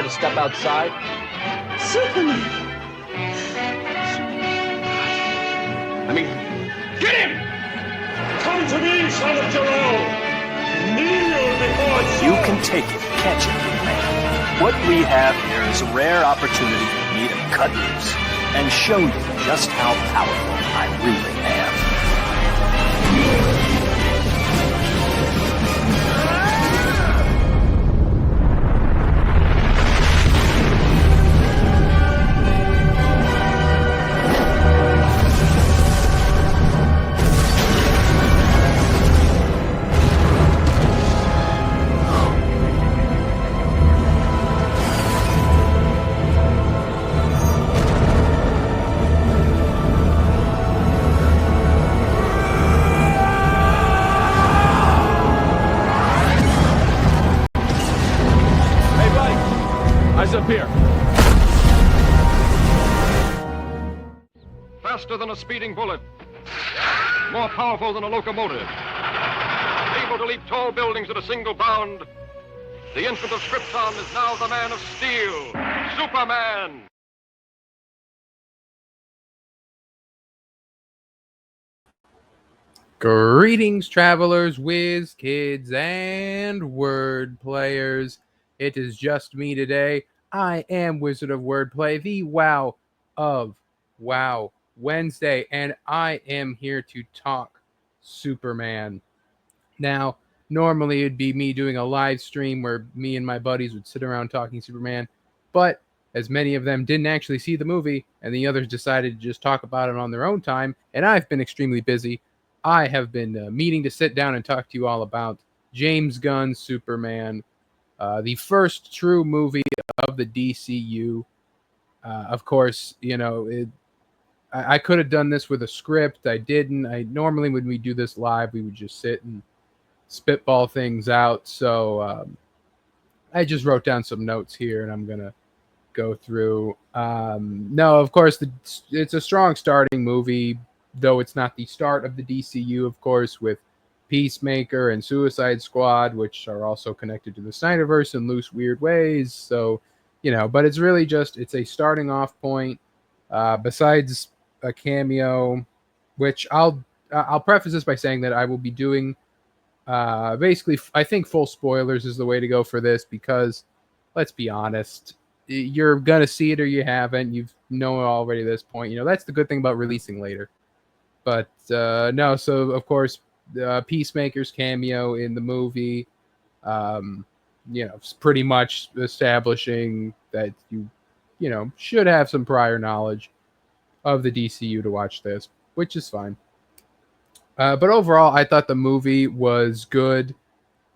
to step outside? Superman! I mean, get him! Come to me, son of Jor-El! Kneel before You can take it, can't you, man? What we have here is a rare opportunity for me to cut loose and show you just how powerful I really am. Up here. Faster than a speeding bullet. More powerful than a locomotive. Able to leap tall buildings at a single bound. The infant of Krypton is now the man of steel, Superman. Greetings, travelers, Wiz Kids, and Wordplayers. It is just me today. I am Wizard of Wordplay, the Wow of Wow Wednesday, and I am here to talk Superman. Now, normally it'd be me doing a live stream where me and my buddies would sit around talking Superman, but as many of them didn't actually see the movie, and the others decided to just talk about it on their own time, and I've been extremely busy, I have been meaning to sit down and talk to you all about James Gunn's Superman, the first true movie of the DCU. Of course, you know, I could have done this with a script. I didn't. Normally when we do this live, we would just sit and spitball things out. So I just wrote down some notes here, and I'm gonna go through. No, of course, it's a strong starting movie, though it's not the start of the DCU, of course, with Peacemaker and Suicide Squad, which are also connected to the Snyderverse in loose, weird ways. So, you know, but it's really just, it's a starting off point. Besides a cameo, which I'll preface this by saying that I will be doing basically, I think full spoilers is the way to go for this, because let's be honest, you're gonna see it or you haven't. You've known it already at this point. You know, that's the good thing about releasing later. But no, so of course, Peacemaker's cameo in the movie, you know, pretty much establishing that you know, should have some prior knowledge of the DCU to watch this, which is fine. But overall, I thought the movie was good.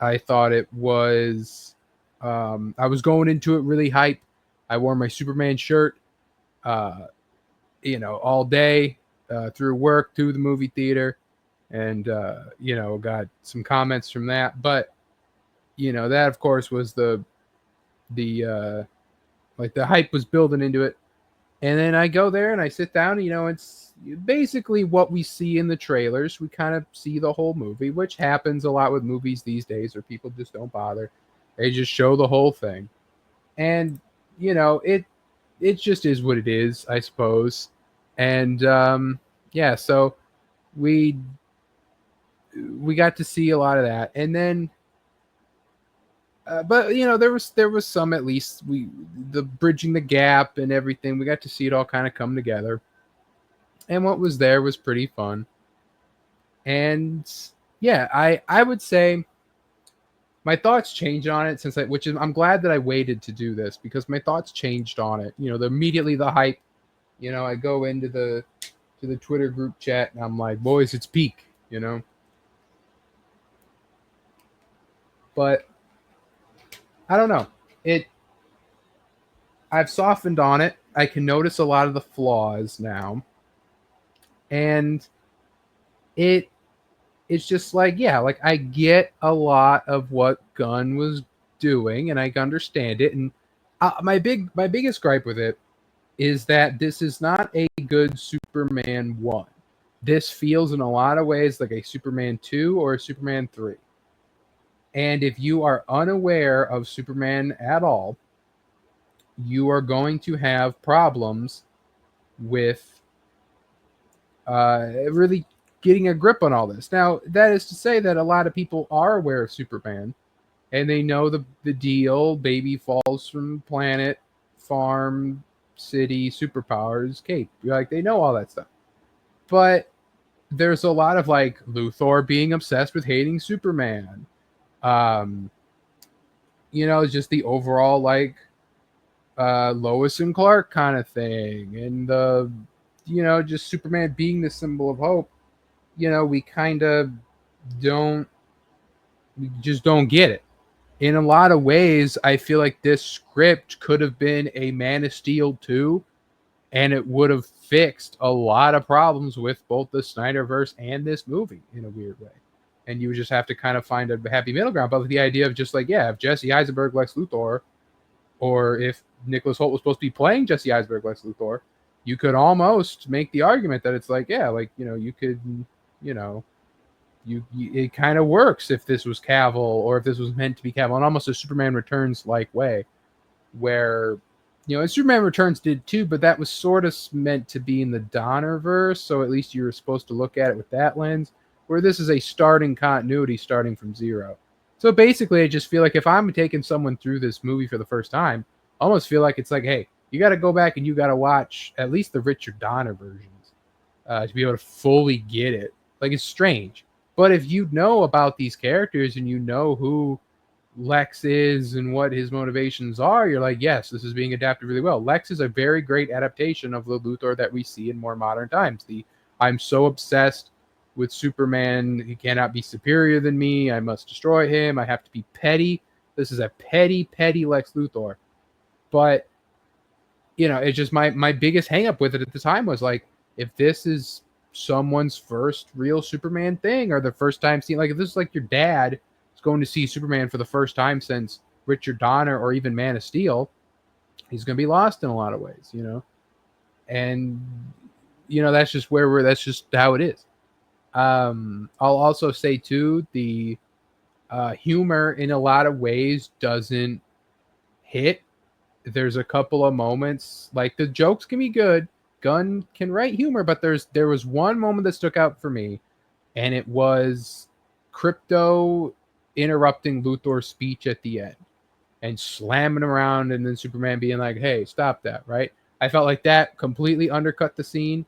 I thought it was, I was going into it really hype. I wore my Superman shirt, you know, all day, through work, to the movie theater. And, you know, got some comments from that. But, you know, that, of course, was the hype was building into it. And then I go there and I sit down. You know, it's basically what we see in the trailers. We kind of see the whole movie, which happens a lot with movies these days, where people just don't bother. They just show the whole thing. And, you know, it just is what it is, I suppose. And, yeah, so we got to see a lot of that. And then but you know, there was some, at least the bridging the gap and everything. We got to see it all kind of come together. And what was there was pretty fun. And yeah, I would say my thoughts changed on it I'm glad that I waited to do this, because my thoughts changed on it. You know, immediately the hype, you know, I go into the Twitter group chat and I'm like, boys, it's peak, you know. But I don't know. I've softened on it. I can notice a lot of the flaws now. And it's just like, yeah, like I get a lot of what Gunn was doing, and I understand it. And my biggest gripe with it is that this is not a good Superman 1. This feels in a lot of ways like a Superman 2 or a Superman 3. And if you are unaware of Superman at all, you are going to have problems with really getting a grip on all this. Now, that is to say that a lot of people are aware of Superman, and they know the deal. Baby falls from planet, farm, city, superpowers, cape. Like, they know all that stuff. But there's a lot of, like, Luthor being obsessed with hating Superman. Just the overall, like, Lois and Clark kind of thing. And just Superman being the symbol of hope. We kind of just don't get it. In a lot of ways, I feel like this script could have been a Man of Steel 2, and it would have fixed a lot of problems with both the Snyderverse and this movie in a weird way. And you would just have to kind of find a happy middle ground. But with the idea of just like, yeah, if Jesse Eisenberg Lex Luthor, or if Nicholas Hoult was supposed to be playing Jesse Eisenberg Lex Luthor, you could almost make the argument that it's like, yeah, like, you could, it kind of works if this was Cavill, or if this was meant to be Cavill, in almost a Superman Returns like way, where and Superman Returns did too, but that was sort of meant to be in the Donnerverse, so at least you were supposed to look at it with that lens. Where this is a starting continuity, starting from zero. So basically, I just feel like if I'm taking someone through this movie for the first time, I almost feel like it's like, hey, you got to go back and you got to watch at least the Richard Donner versions to be able to fully get it. Like, it's strange. But if you know about these characters and you know who Lex is and what his motivations are, you're like, yes, this is being adapted really well. Lex is a very great adaptation of the Luthor that we see in more modern times. I'm so obsessed with Superman, he cannot be superior than me, I must destroy him, I have to be petty. This is a petty Lex Luthor. But it's just my biggest hang up with it at the time was like, if this is someone's first real Superman thing, or the first time seeing, like, if this is like your dad is going to see Superman for the first time since Richard Donner or even Man of Steel, he's going to be lost in a lot of ways, and that's just that's just how it is. I'll also say too, the humor in a lot of ways doesn't hit. There's a couple of moments, like, the jokes can be good. Gunn can write humor, but there was one moment that stuck out for me, and it was Crypto interrupting Luthor's speech at the end and slamming around, and then Superman being like, hey, stop that, right? I felt like that completely undercut the scene.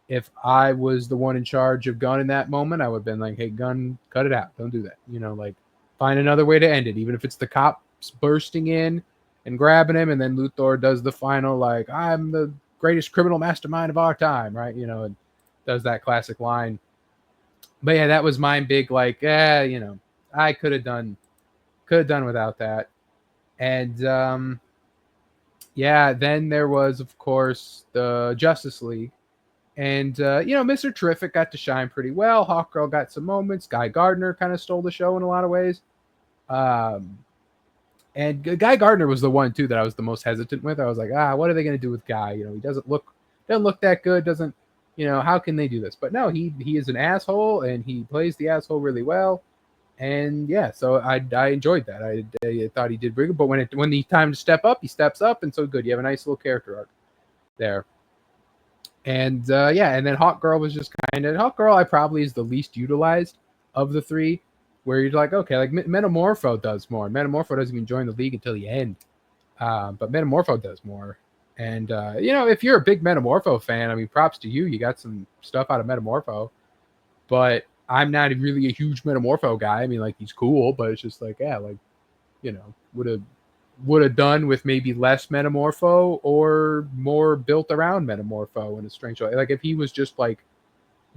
If I was the one in charge of Gunn in that moment, I would have been like, hey, Gunn, cut it out. Don't do that. Like, find another way to end it, even if it's the cops bursting in and grabbing him, and then Luthor does the final, like, I'm the greatest criminal mastermind of our time, right? And does that classic line. But yeah, that was my big, like, I could have done without that. And yeah, then there was, of course, the Justice League. And, Mr. Terrific got to shine pretty well. Hawkgirl got some moments. Guy Gardner kind of stole the show in a lot of ways. And Guy Gardner was the one, too, that I was the most hesitant with. I was like, what are they going to do with Guy? He doesn't look that good. Doesn't, how can they do this? But no, he is an asshole, and he plays the asshole really well. And, yeah, so I enjoyed that. I thought he did pretty good. But when the time to step up, he steps up, and so good. You have a nice little character arc there. And and then Hawkgirl was just Hawkgirl I probably is the least utilized of the three, where you're like, okay, like Metamorpho does more. Metamorpho doesn't even join the league until the end, but Metamorpho does more. And if you're a big Metamorpho fan, I mean, props to you. You got some stuff out of Metamorpho, but I'm not really a huge Metamorpho guy. I mean, like, he's cool, but it's just like, yeah, like, would have done with maybe less Metamorpho or more built around Metamorpho in a strange way. Like, if he was just like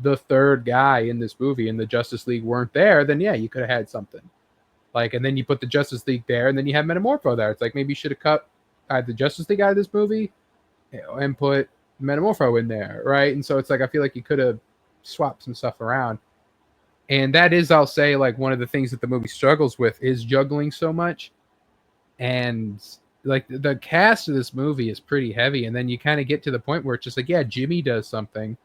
the third guy in this movie and the Justice League weren't there, then yeah, you could have had something. Like, and then you put the Justice League there, and then you have Metamorpho there. It's like, maybe you should have cut the Justice League out of this movie and put Metamorpho in there, right? And so it's like, I feel like you could have swapped some stuff around. And that is, I'll say, like, one of the things that the movie struggles with is juggling so much. And like, the cast of this movie is pretty heavy, and then you kind of get to the point where it's just like, yeah, Jimmy does something,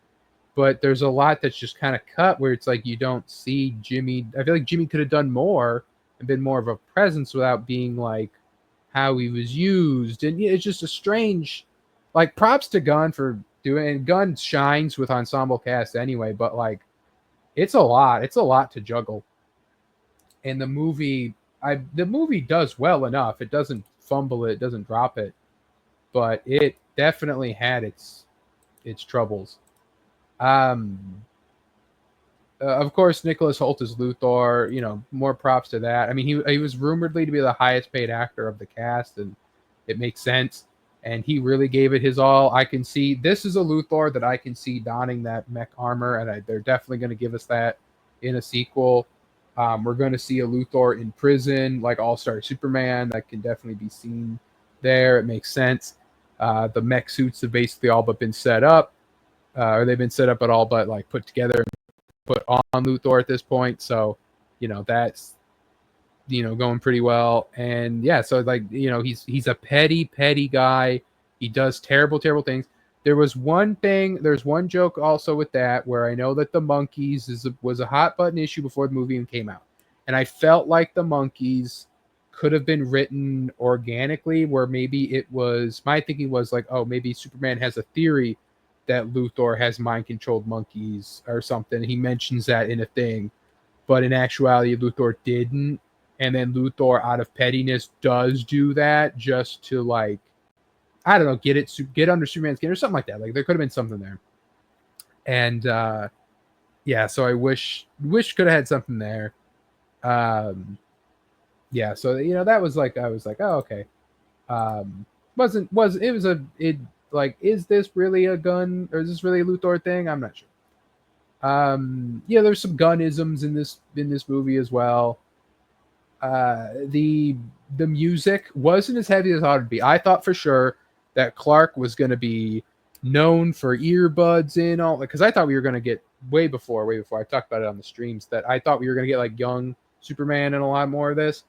but there's a lot that's just kind of cut, where it's like you don't see Jimmy. I feel like Jimmy could have done more and been more of a presence without being like how he was used, and it's just a strange. Like, props to Gunn for doing. And Gunn shines with ensemble cast anyway, but like, it's a lot. It's a lot to juggle. And the movie does well enough. It doesn't fumble it, doesn't drop it, but it definitely had its troubles. Of course, Nicholas Hoult is Luthor. You know, more props to that. I mean, he was rumoredly to be the highest paid actor of the cast, and it makes sense. And he really gave it his all. I can see this is a Luthor that I can see donning that mech armor, and they're definitely going to give us that in a sequel. We're going to see a Luthor in prison, like All-Star Superman. That can definitely be seen there. It makes sense. The mech suits have basically all but been set up, or they've been set up at all but like put together, put on Luthor at this point. So, you know, that's, you know, going pretty well. And yeah, so like, you know, he's a petty guy. He does terrible things. There's one joke also with that where I know that the monkeys was a hot button issue before the movie even came out. And I felt like the monkeys could have been written organically, where maybe it was, my thinking was like, oh, maybe Superman has a theory that Luthor has mind-controlled monkeys or something. He mentions that in a thing. But in actuality, Luthor didn't. And then Luthor, out of pettiness, does do that just to, like, I don't know, get under Superman's skin or something like that. Like, there could have been something there. And, yeah, so I wish could have had something there. Yeah, so, you know, that was like, I was like, oh, okay. Is this really a Gunn, or is this really a Luthor thing? I'm not sure. Yeah, there's some Gunnisms in this movie as well. The music wasn't as heavy as I thought it'd be. I thought for sure that Clark was going to be known for earbuds in all, because I thought we were going to get way before I talked about it on the streams, that I thought we were going to get like young Superman and a lot more of this,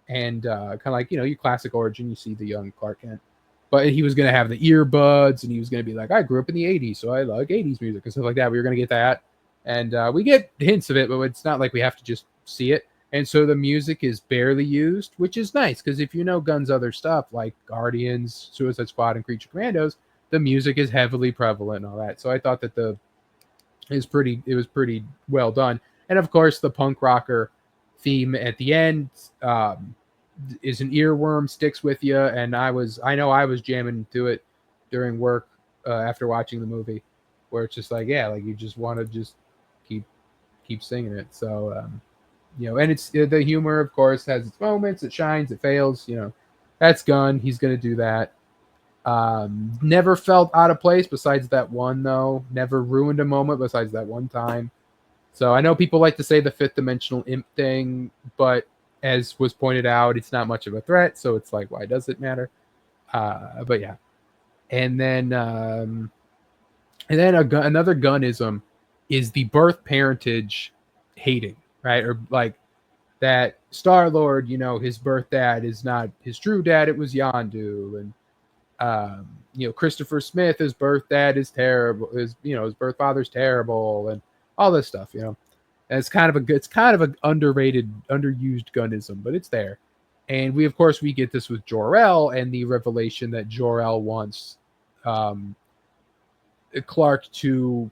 and kind of like, you know, your classic origin, you see the young Clark Kent, but he was going to have the earbuds and he was going to be like, I grew up in the 80s, so I like 80s music and stuff like that. We were going to get that, and we get hints of it, but it's not like we have to just see it. And so the music is barely used, which is nice, because if you know Gunn's other stuff like Guardians, Suicide Squad, and Creature Commandos, the music is heavily prevalent and all that. So I thought that it was pretty well done. And of course, the punk rocker theme at the end is an earworm, sticks with you. And I know I was jamming to it during work after watching the movie, where it's just like, yeah, like you just want to just keep singing it. So. You know, and it's the humor, of course, has its moments. It shines, it fails. You know, that's Gunn. He's going to do that. Never felt out of place besides that one, though. Never ruined a moment besides that one time. So I know people like to say the fifth dimensional imp thing, but as was pointed out, it's not much of a threat. So it's like, why does it matter? But yeah. And then another Gunnism is the birth parentage hating. Right, or like that Star-Lord, you know, his birth dad is not his true dad, it was Yondu. And you know, Christopher Smith, his birth dad is terrible, his birth father's terrible, and all this stuff, you know. And it's kind of an underrated, underused Gunnism, but it's there. And we get this with Jor-El and the revelation that Jor-El wants Clark to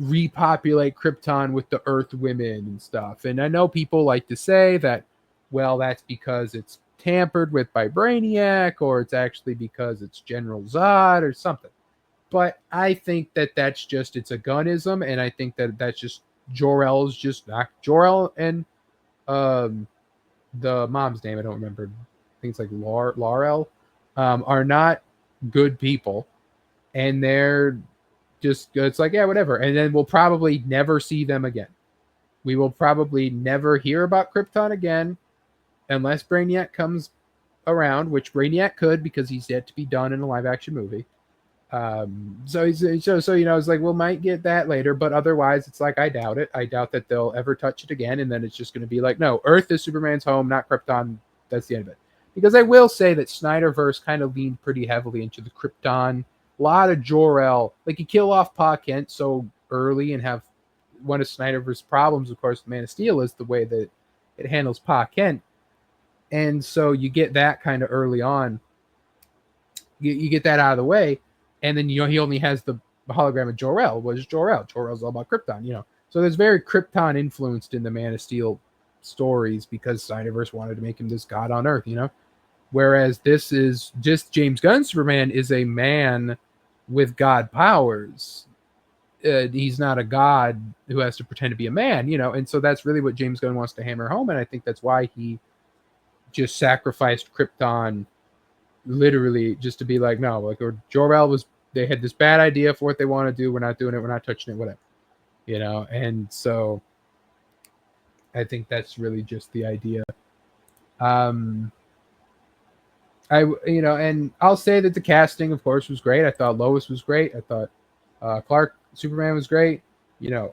repopulate Krypton with the Earth women and stuff. And I know people like to say that, well, that's because it's tampered with by Brainiac, or it's actually because it's General Zod or something. But I think that that's just, it's a Gunnism, and I think that that's just Jor-El's just not Jor-El, and the mom's name I don't remember. I think it's like Laurel, are not good people, and they're just, it's like, yeah, whatever. And then we'll probably never see them again. We will probably never hear about Krypton again unless Brainiac comes around, which Brainiac could, because he's yet to be done in a live action movie. So you know, it's like, we'll might get that later, but otherwise it's like, I doubt it. I doubt that they'll ever touch it again. And then it's just going to be like, no, Earth is Superman's home, not Krypton. That's the end of it. Because I will say that Snyderverse kind of leaned pretty heavily into the Krypton. A lot of Jor-El, like you kill off Pa Kent so early and have one of Snyderverse's problems, of course, Man of Steel, is the way that it handles Pa Kent. And so you get that kind of early on. You get that out of the way, and then he only has the hologram of Jor-El. What is Jor-El? Jor-El's all about Krypton, So there's very Krypton influenced in the Man of Steel stories because Snyderverse wanted to make him this god on Earth, Whereas this is just James Gunn Superman is a man with god powers. He's not a god who has to pretend to be a man, And so that's really what James Gunn wants to hammer home, and I think that's why he just sacrificed Krypton literally just to be like, no, like, or Jor-El they had this bad idea for what they want to do. We're not doing it. We're not touching it, whatever, And so I think that's really just the idea. And I'll say that the casting, of course, was great. I thought Lois was great. I thought Clark Superman was great.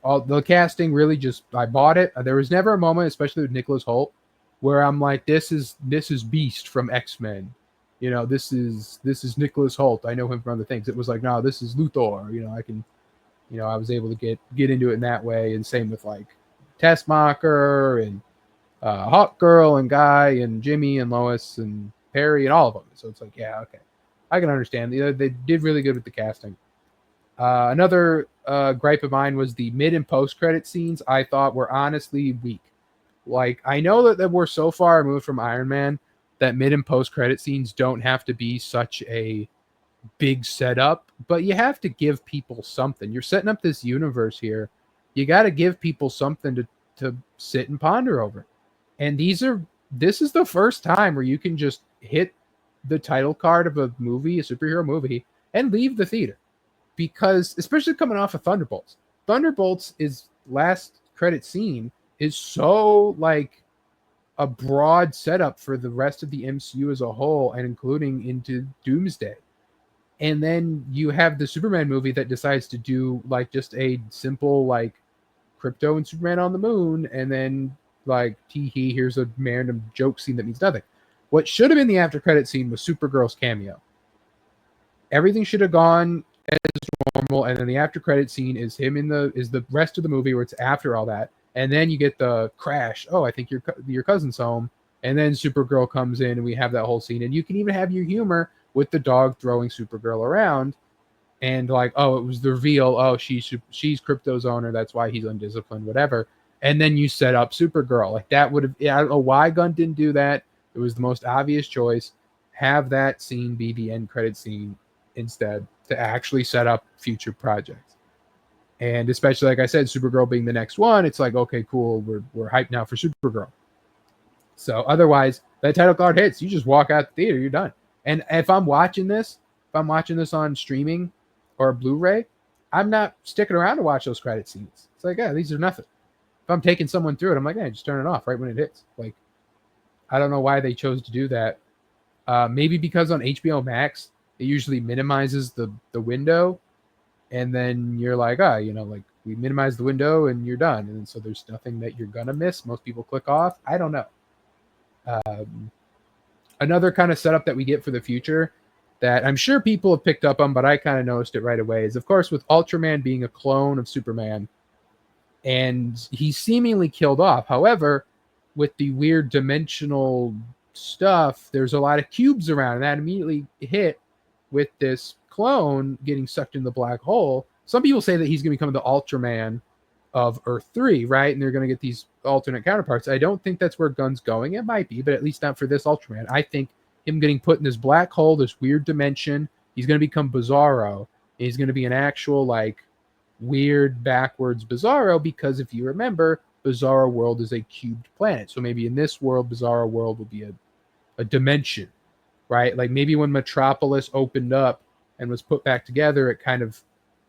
All the casting really I bought it. There was never a moment, especially with Nicholas Hoult, where I'm like, this is Beast from X-Men. This is Nicholas Hoult. I know him from other things. It was like, no, this is Luthor. I can, I was able to get into it in that way. And same with like Tessmacher and Hawk Girl and Guy and Jimmy and Lois and Perry and all of them. So it's like, yeah, okay, I can understand. They did really good with the casting. Another gripe of mine was the mid and post credit scenes. I thought were honestly weak. Like, I know that we're so far removed from Iron Man that mid and post credit scenes don't have to be such a big setup, but you have to give people something. You're setting up this universe here. You got to give people something to sit and ponder over. And this is the first time where you can just hit the title card of a movie, a superhero movie, and leave the theater. Because, especially coming off of Thunderbolts is last credit scene is so like a broad setup for the rest of the MCU as a whole, and including into Doomsday. And then you have the Superman movie that decides to do like just a simple like Krypto and Superman on the moon, and then like tee-hee, here's a random joke scene that means nothing. What should have been the after credit scene was Supergirl's cameo. Everything should have gone as normal, and then the after credit scene is him is the rest of the movie where it's after all that. And then you get the crash. Oh, I think your cousin's home. And then Supergirl comes in, and we have that whole scene. And you can even have your humor with the dog throwing Supergirl around. And like, oh, it was the reveal. Oh, she's Krypto's owner. That's why he's undisciplined, whatever. And then you set up Supergirl. Like that would have, I don't know why Gunn didn't do that. It was the most obvious choice. Have that scene be the end credit scene instead to actually set up future projects. And especially, like I said, Supergirl being the next one, it's like, okay, cool, we're hyped now for Supergirl. So otherwise, that title card hits, you just walk out the theater, you're done. And if I'm watching this on streaming or Blu-ray, I'm not sticking around to watch those credit scenes. It's like, yeah, these are nothing. If I'm taking someone through it, I'm like, yeah, just turn it off right when it hits. Like, I don't know why they chose to do that. Maybe because on HBO Max, it usually minimizes the window. And then you're like, like we minimize the window and you're done. And so there's nothing that you're going to miss. Most people click off. I don't know. Another kind of setup that we get for the future that I'm sure people have picked up on, but I kind of noticed it right away is, of course, with Ultraman being a clone of Superman and he's seemingly killed off. However, with the weird dimensional stuff, there's a lot of cubes around, and that immediately hit with this clone getting sucked in the black hole. Some people say that he's going to become the Ultraman of Earth 3, right? And they're going to get these alternate counterparts. I don't think that's where Gunn's going. It might be, but at least not for this Ultraman. I think him getting put in this black hole, this weird dimension, he's going to become Bizarro. He's going to be an actual, like, weird backwards Bizarro, because if you remember, Bizarro World is a cubed planet. So maybe in this world, Bizarro World will be a dimension, right? Like maybe when Metropolis opened up and was put back together, it kind of,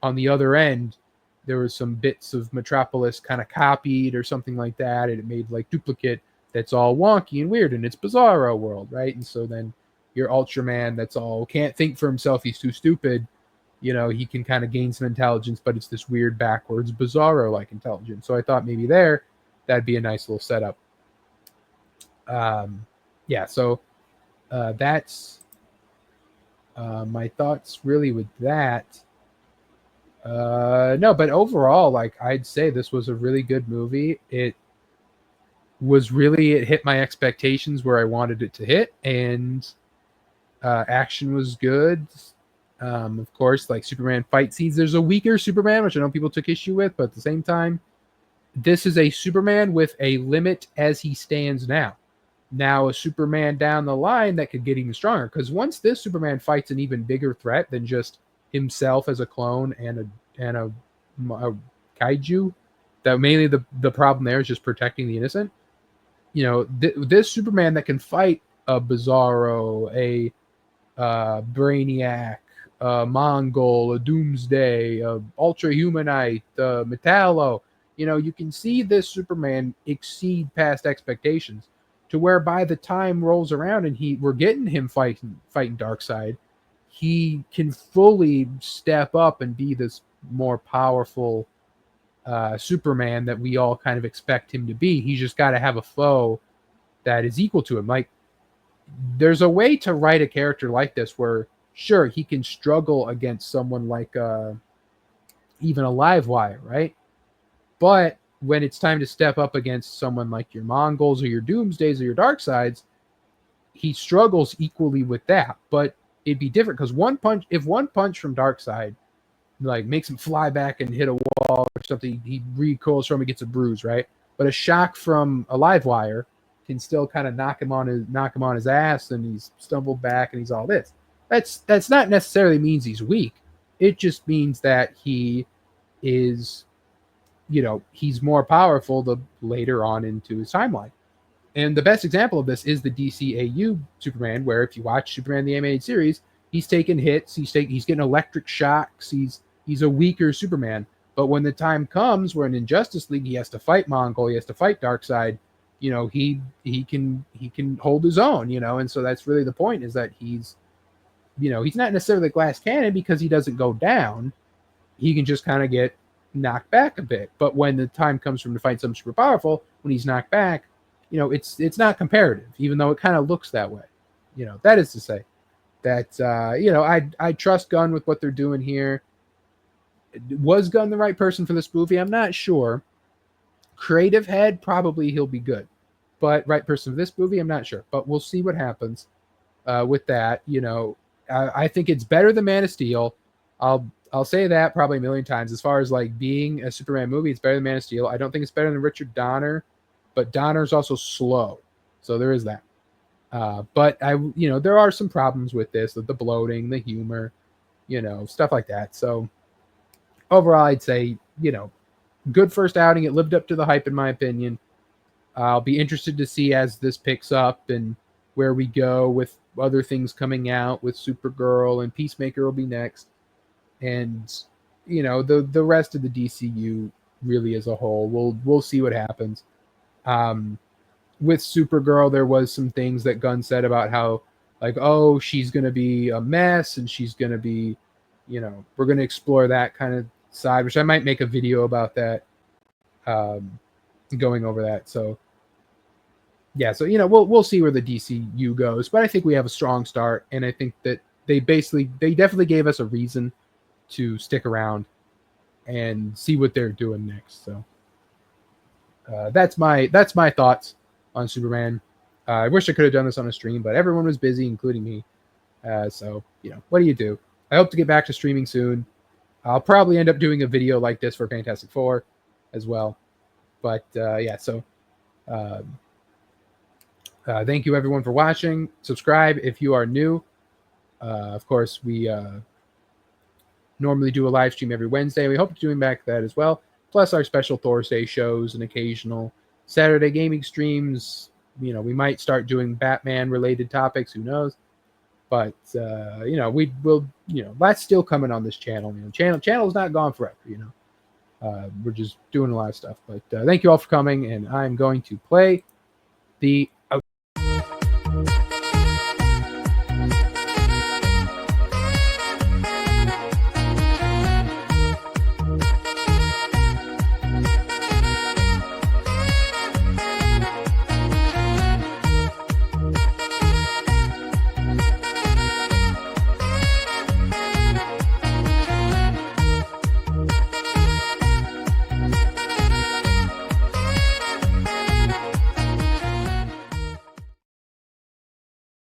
on the other end, there was some bits of Metropolis kind of copied or something like that, and it made like duplicate that's all wonky and weird, and it's Bizarro World, right? And so then your Ultraman that's all can't think for himself, he's too stupid, he can kind of gain some intelligence, but it's this weird backwards Bizarro-like intelligence. So I thought maybe that'd be a nice little setup. So that's my thoughts really with that. No, but overall, like, I'd say this was a really good movie. was really, it hit my expectations where I wanted it to hit, and action was good. Of course, like Superman fight scenes, there's a weaker Superman, which I know people took issue with, but at the same time, this is a Superman with a limit as he stands now. Now, a Superman down the line that could get even stronger, because once this Superman fights an even bigger threat than just himself as a clone and a kaiju, that mainly the problem there is just protecting the innocent. You know, this Superman that can fight a Bizarro, a Brainiac, a Mongol, a Doomsday, a Ultra Humanite, Metallo. You know, you can see this Superman exceed past expectations to where by the time rolls around and we're getting him fighting Darkseid, he can fully step up and be this more powerful Superman that we all kind of expect him to be. He's just got to have a foe that is equal to him. Like, there's a way to write a character like this where, sure, he can struggle against someone like even a Livewire, right? But when it's time to step up against someone like your Mongols or your Doomsdays or your Darkseids, he struggles equally with that. But it'd be different because if one punch from Darkseid like makes him fly back and hit a wall or something, he recoils from it, gets a bruise, right? But a shock from a Livewire can still kind of knock him on his ass, and he's stumbled back and he's all this. That's not necessarily means he's weak. It just means that he is, you know, he's more powerful the later on into his timeline. And the best example of this is the DCAU Superman, where if you watch Superman the animated series, he's taking hits, he's getting electric shocks, he's a weaker Superman. But when the time comes where in Justice League he has to fight Mongol, he has to fight Darkseid, you know, he can hold his own, you know, and so that's really the point, is that he's, you know, he's not necessarily a glass cannon because he doesn't go down. He can just kind of get knocked back a bit. But when the time comes for him to fight something super powerful, when he's knocked back, you know, it's not comparative, even though it kind of looks that way. You know, that is to say that, you know, I trust Gunn with what they're doing here. Was Gunn the right person for this movie? I'm not sure. Creative head, probably he'll be good. But right person for this movie, I'm not sure. But we'll see what happens with that. You know, I think it's better than Man of Steel. I'll say that probably a million times. As far as like being a Superman movie, it's better than Man of Steel. I don't think it's better than Richard Donner, but Donner's also slow, so there is that. But you know, there are some problems with this, with the bloating, the humor, you know, stuff like that. So overall, I'd say, you know, good first outing. It lived up to the hype, in my opinion. I'll be interested to see as this picks up and where we go with other things coming out with Supergirl, and Peacemaker will be next. And, you know, the rest of the DCU really as a whole, we'll see what happens. With Supergirl, there was some things that Gunn said about how, like, oh, she's going to be a mess and she's going to be, you know, we're going to explore that kind of side, which I might make a video about that, going over that. So, yeah, so, you know, we'll see where the DCU goes, but I think we have a strong start, and I think that they definitely gave us a reason to stick around and see what they're doing next. So that's my thoughts on Superman. I wish I could have done this on a stream, but everyone was busy, including me. So, you know, what do you do? I hope to get back to streaming soon. I'll probably end up doing a video like this for Fantastic Four as well. But yeah, so thank you everyone for watching. Subscribe if you are new. Of course, we normally do a live stream every Wednesday. We hope to be doing back that as well. Plus our special Thursday shows and occasional Saturday gaming streams. You know, we might start doing Batman related topics. Who knows? But you know, we will. You know, that's still coming on this channel. You know, channel is not gone forever. You know, we're just doing a lot of stuff. But thank you all for coming, and I'm going to play the